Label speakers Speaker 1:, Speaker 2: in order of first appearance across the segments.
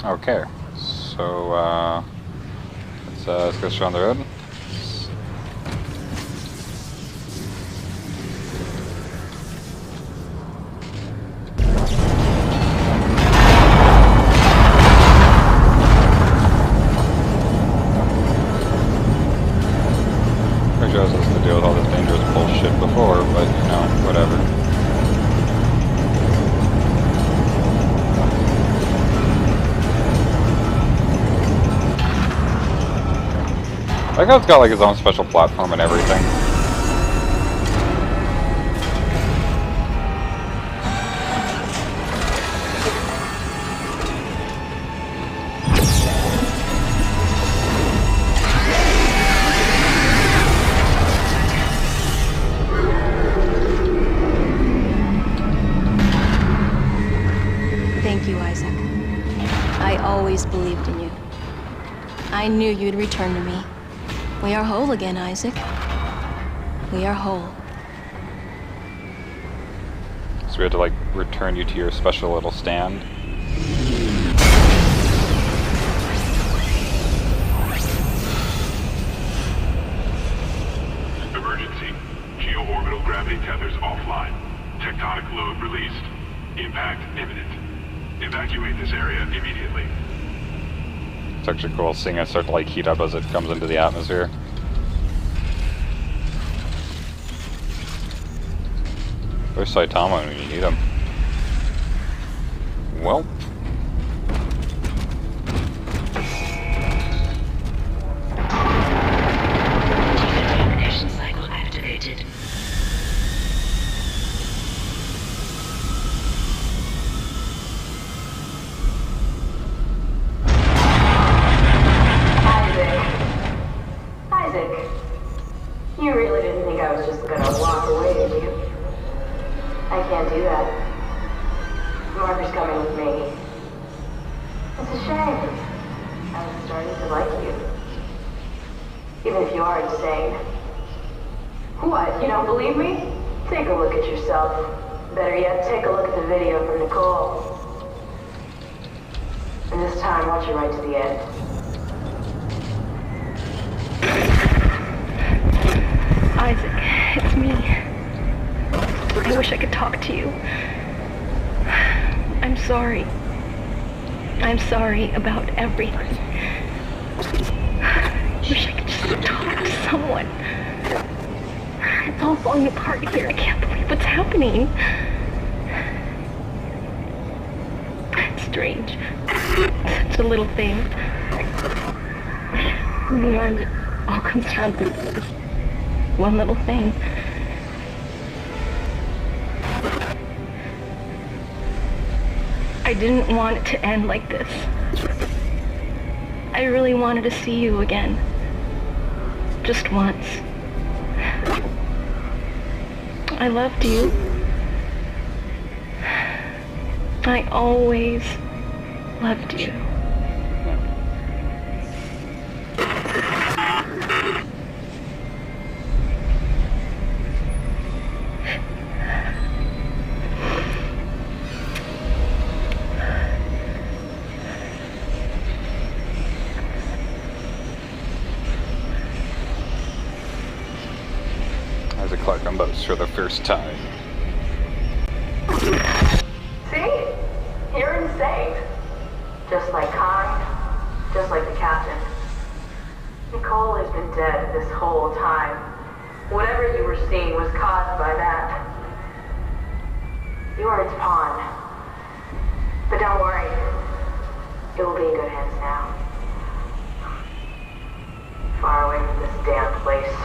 Speaker 1: Okay, so let's go straight on the road. Pretty sure I was supposed to deal with all this dangerous bullshit before, but you know, whatever. I like how it's got like its own special platform and everything.
Speaker 2: Thank you, Isaac. I always believed in you. I knew you'd return to me. We are whole again, Isaac. We are whole.
Speaker 1: So we had to like return you to your special little stand.
Speaker 3: Emergency. Geo-orbital gravity tethers offline. Tectonic load released. Impact imminent. Evacuate this area immediately.
Speaker 1: It's actually cool seeing it start to like heat up as it comes into the atmosphere. Where's Saitama when you need him? Well.
Speaker 4: Decontamination cycle activated.
Speaker 5: Isaac, you really didn't think I was just gonna walk away, did you? I can't do that. Marker's coming with me. It's a shame. I was starting to like you. Even if you are insane. What, you don't believe me? Take a look at yourself. Better yet, take a look at the video from Nicole. And this time, watch it right to the end.
Speaker 6: Isaac, it's me. I wish I could talk to you. I'm sorry. I'm sorry about everything. I wish I could just talk to someone. It's all falling apart here. I can't believe what's happening. It's strange. Such a little thing. And it all comes down to this one little thing. I didn't want it to end like this. I really wanted to see you again. Just once. I loved you. I always loved you.
Speaker 1: Isaac Clarke on boats for the first time.
Speaker 5: See? You're insane. Just like Khan, just like the captain. Nicole has been dead this whole time. Whatever you were seeing was caused by that. You are its pawn. But don't worry. It will be in good hands now. Far away from this damn place.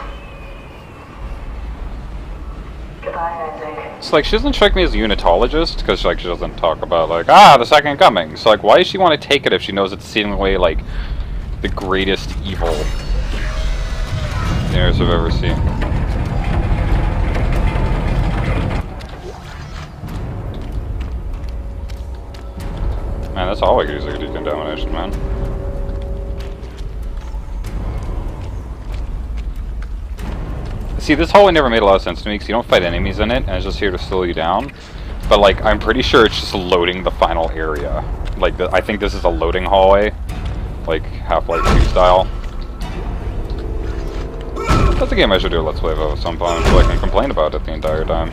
Speaker 5: Goodbye, Isaac.
Speaker 1: It's like, she doesn't strike me as a unitologist, because like, she doesn't talk about, like, the second coming. So, like, why does she want to take it if she knows it's seemingly, like, the greatest evil universe I've ever seen? Man, that's all I could use like decontamination, man. See, this hallway never made a lot of sense to me because you don't fight enemies in it, and it's just here to slow you down. But, like, I'm pretty sure it's just loading the final area. Like, I think this is a loading hallway, like Half-Life 2 style. That's a game I should do a Let's Play of at some point, so I can complain about it the entire time.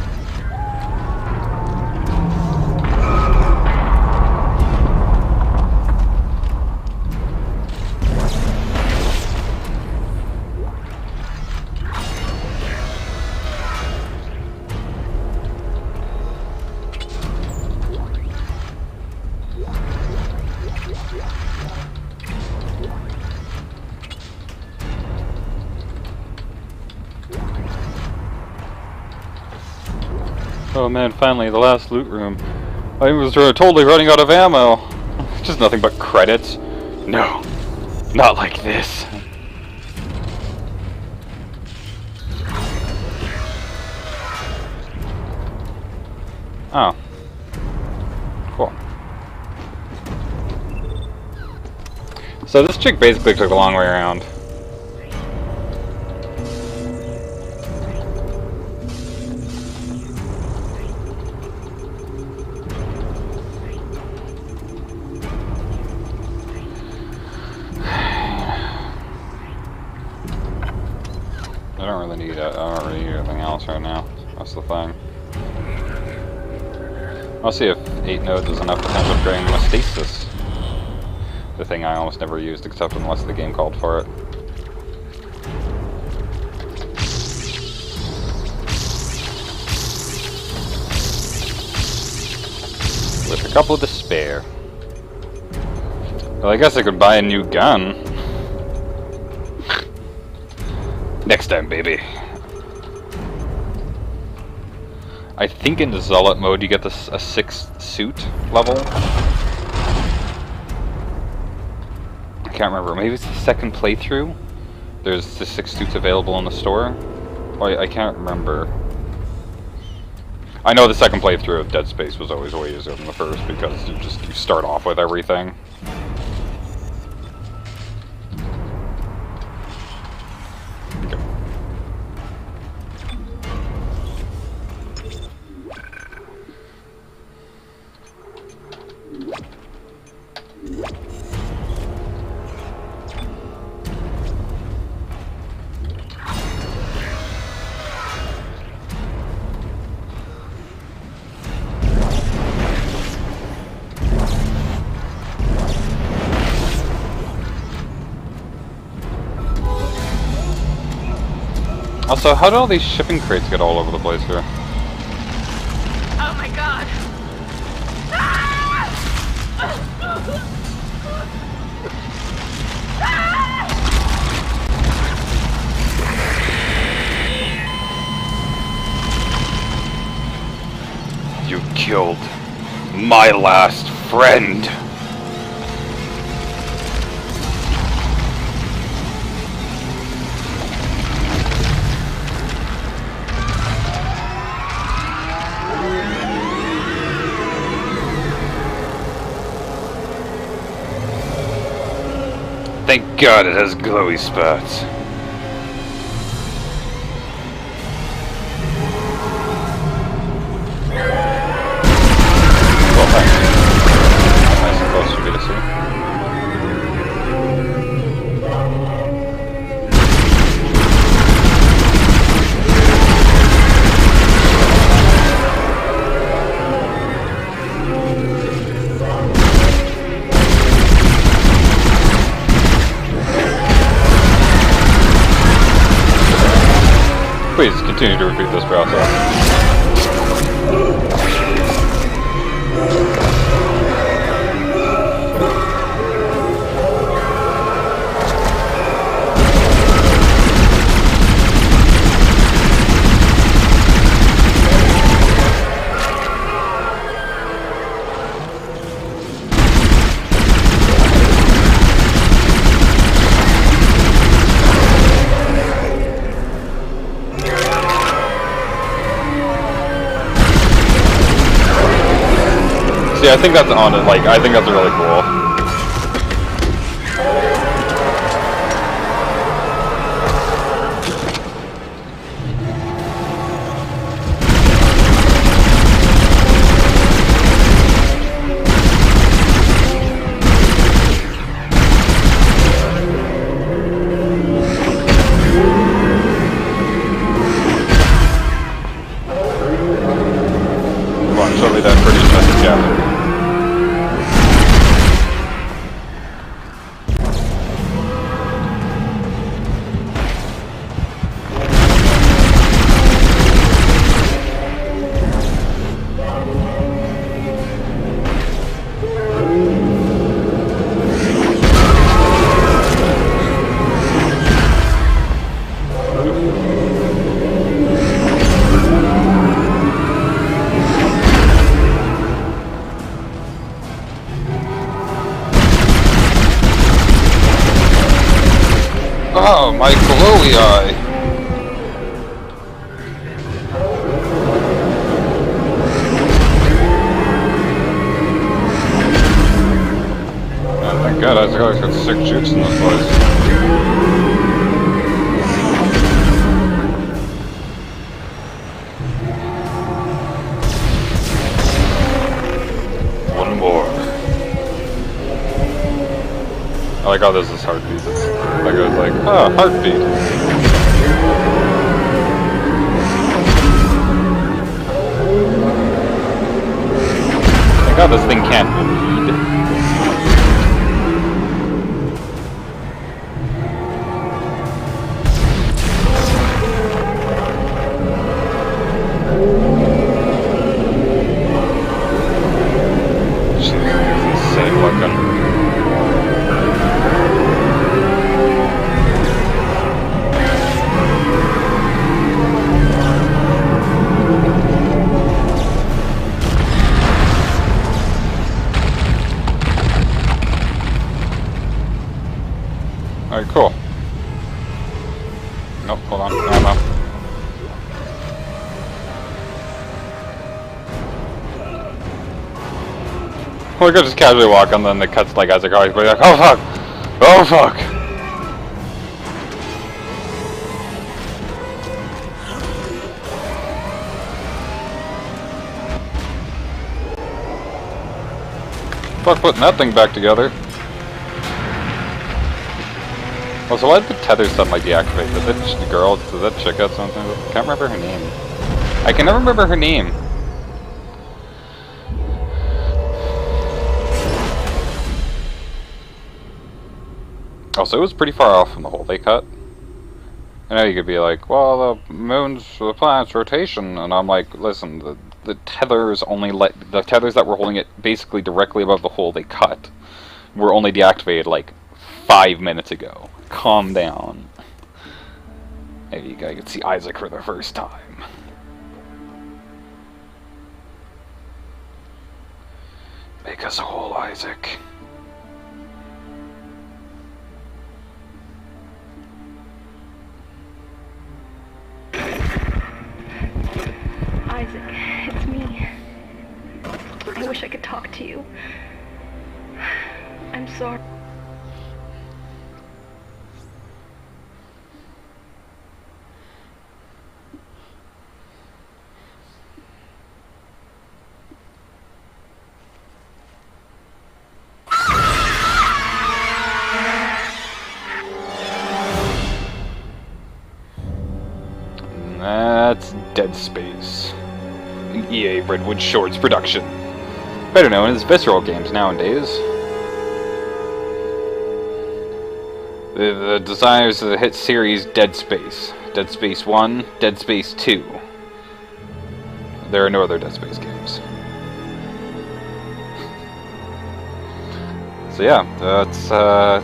Speaker 1: Oh man, finally, the last loot room. I was totally running out of ammo. Just nothing but credits. No, not like this. Oh. Cool. So this chick basically took the long way around. I don't really need anything else right now. That's the thing. I'll see if 8 nodes is enough to end up upgrading my stasis. The thing I almost never used except unless the game called for it. With a couple to spare. Well, I guess I could buy a new gun. Next time, baby. I think in the Zealot mode you get a 6th suit level. I can't remember. Maybe it's the second playthrough. There's the 6 suits available in the store. Oh, I can't remember. I know the second playthrough of Dead Space was always way easier than the first because you start off with everything. Also, how did all these shipping crates get all over the place here?
Speaker 6: Oh my god!
Speaker 1: You killed my last friend. Thank God it has glowy spots. Well, thanks. Nice and close for me to see. Please continue to repeat this process. See, I think that's on it. Like, I think that's really cool. Oh, my glowy eye! Oh, thank God, I got sick jukes in this place. One more. I like how there's this heartbeat. It's like, I was like, oh, heartbeat. Thank God this thing can't bleed. Insane looking. Alright, cool. Nope, hold on. Ammo. We could just casually walk and then it cuts like as it goes, but like, oh fuck! Oh fuck! Fuck putting that thing back together. Oh, so why did the tether suddenly deactivate? Did the girl, did that chick have something? I can't remember her name. I can never remember her name. Also, it was pretty far off from the hole they cut. I know you could be like, well, the planet's rotation, and I'm like, listen, the tethers only the tethers that were holding it basically directly above the hole they cut were only deactivated like 5 minutes ago. Calm down. There you go, you can see Isaac for the first time. Make us whole, Isaac.
Speaker 6: Isaac, it's me. I wish I could talk to you. I'm sorry.
Speaker 1: That's Dead Space, an EA Redwood Shorts production, better known as Visceral Games nowadays. The designers of the hit series Dead Space 1, Dead Space 2. There are no other Dead Space games. So yeah, it's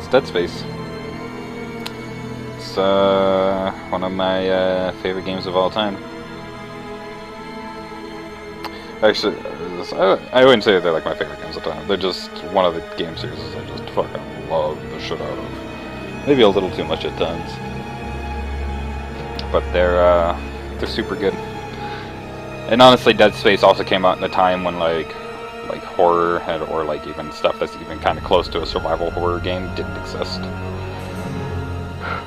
Speaker 1: Dead Space. It's one of my favorite games of all time. Actually, I wouldn't say they're like my favorite games of all time. They're just one of the game series I just fucking love the shit out of. Maybe a little too much at times, but they're super good. And honestly, Dead Space also came out in a time when like horror had, or like even stuff that's even kind of close to a survival horror game didn't exist.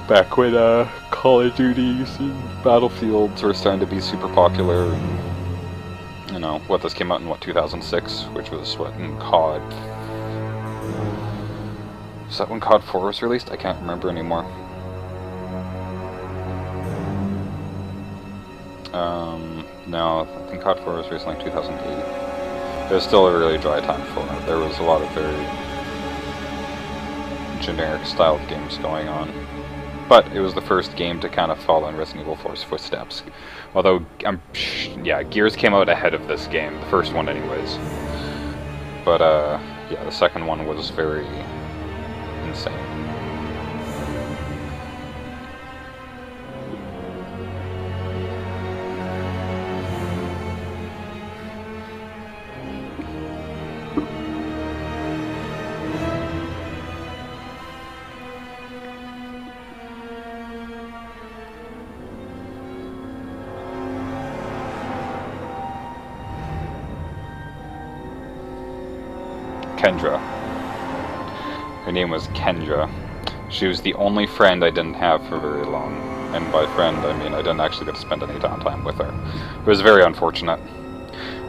Speaker 1: Back when Call of Duty and Battlefields were starting to be super popular, and you know what, this came out in what, 2006, which was what, in COD. Is that when COD 4 was released? I can't remember anymore. No, I think COD 4 was released in like 2008. It was still a really dry time for it. There was a lot of very generic styled games going on. But it was the first game to kind of follow in Resident Evil 4's footsteps. Although, yeah, Gears came out ahead of this game, the first one anyways. But, yeah, the second one was very insane. Kendra. Her name was Kendra. She was the only friend I didn't have for very long. And by friend, I mean I didn't actually get to spend any downtime with her. It was very unfortunate.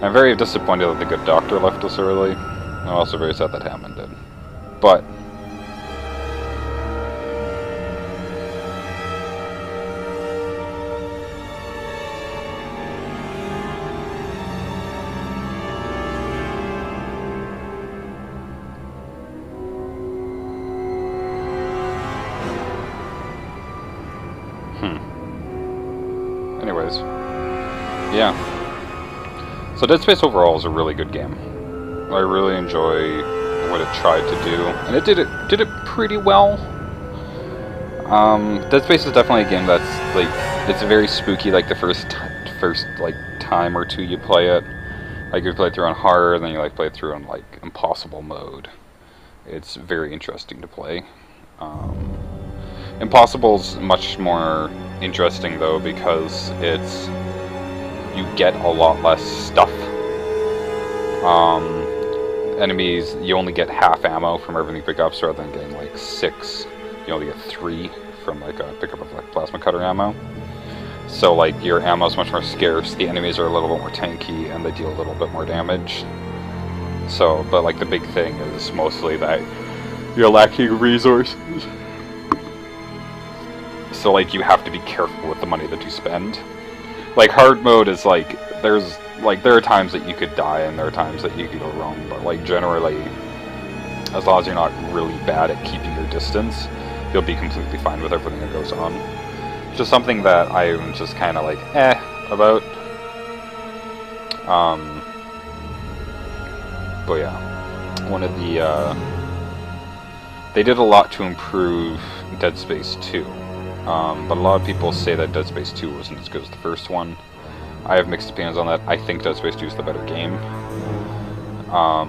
Speaker 1: I'm very disappointed that the good doctor left us early. I'm also very sad that Hammond did. But anyways, yeah. So Dead Space overall is a really good game. I really enjoy what it tried to do, and it did it pretty well. Dead Space is definitely a game that's like, it's very spooky. Like the first like time or two you play it, like you play it through on hard, and then you like play it through on like impossible mode. It's very interesting to play. Impossible's much more interesting though because you get a lot less stuff. Enemies, you only get half ammo from everything you pick up, so rather than getting like 6, you only get 3 from like a pickup of like plasma cutter ammo. So like your ammo is much more scarce, the enemies are a little bit more tanky, and they deal a little bit more damage. So, but like the big thing is mostly that you're lacking resources. So like you have to be careful with the money that you spend. Like hard mode is like, there are times that you could die and there are times that you could go wrong, but like generally, as long as you're not really bad at keeping your distance, you'll be completely fine with everything that goes on. Just something that I'm just kind of like, about. But yeah, one of the, they did a lot to improve Dead Space 2. But a lot of people say that Dead Space 2 wasn't as good as the first one. I have mixed opinions on that. I think Dead Space 2 is the better game. I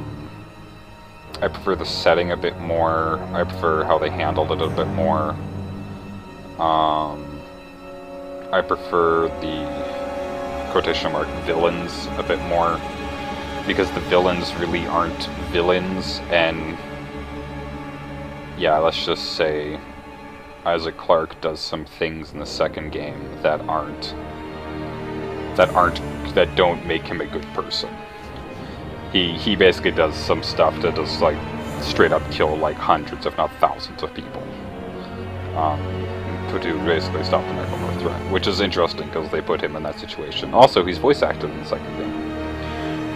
Speaker 1: prefer the setting a bit more. I prefer how they handled it a bit more. I prefer the quotation mark villains a bit more, because the villains really aren't villains, and yeah, let's just say Isaac Clarke does some things in the second game that don't make him a good person. He basically does some stuff to just like straight up kill like hundreds, if not thousands of people, to basically stop the Necromorph threat, which is interesting because they put him in that situation. Also, he's voice acted in the second game,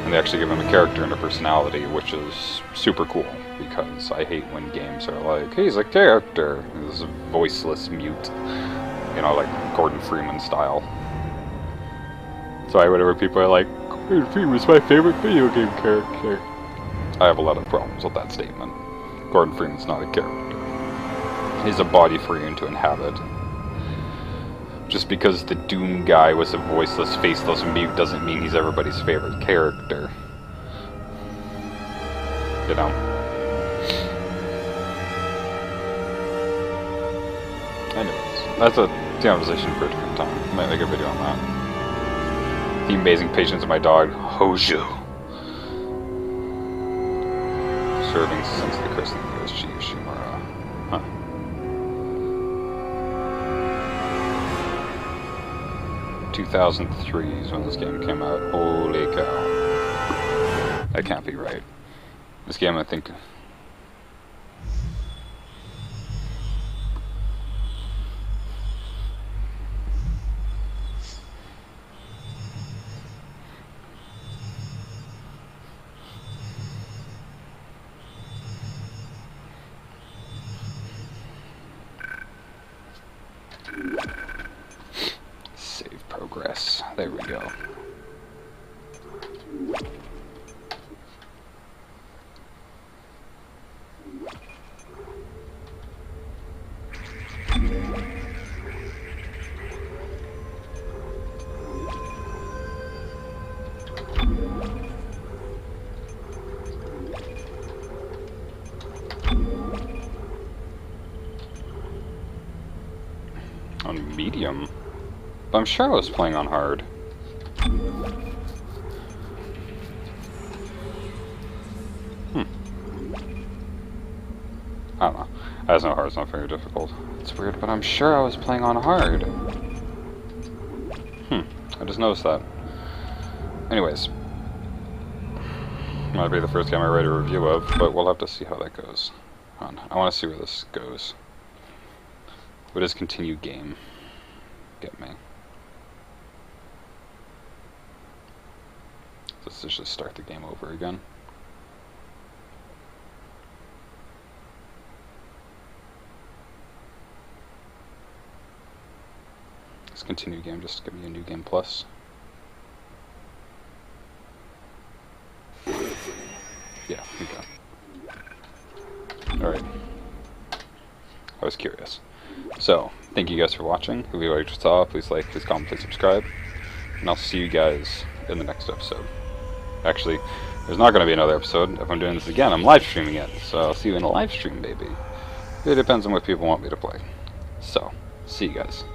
Speaker 1: and they actually give him a character and a personality, which is super cool, because I hate when games are like, he's a character, this voiceless mute, you know, like Gordon Freeman style. So whenever people are like, Gordon Freeman's my favorite video game character, I have a lot of problems with that statement. Gordon Freeman's not a character. He's a body for you to inhabit. Just because the Doom guy was a voiceless, faceless mute doesn't mean he's everybody's favorite character. You know? Anyways, that's a conversation for a different time. I might make a video on that. The amazing patience of my dog, Hojo. Serving since the christening of USG Yoshimura. Huh. ...2003 is when this game came out. Holy cow. That can't be right. This game, I think... Save progress. There we go. On medium? I'm sure I was playing on hard. I don't know. That's not hard, it's not very difficult. It's weird, but I'm sure I was playing on hard. I just noticed that. Anyways. Might be the first game I write a review of, but we'll have to see how that goes. Hold on. I want to see where this goes. What does continue game get me? Let's just start the game over again. Let's continue game, just give me a new game plus. Yeah, okay. Alright. I was curious. So, thank you guys for watching. If you liked what you saw, please like, please comment, please subscribe. And I'll see you guys in the next episode. Actually, there's not going to be another episode. If I'm doing this again, I'm live streaming it. So I'll see you in a live stream, baby. It depends on what people want me to play. So, see you guys.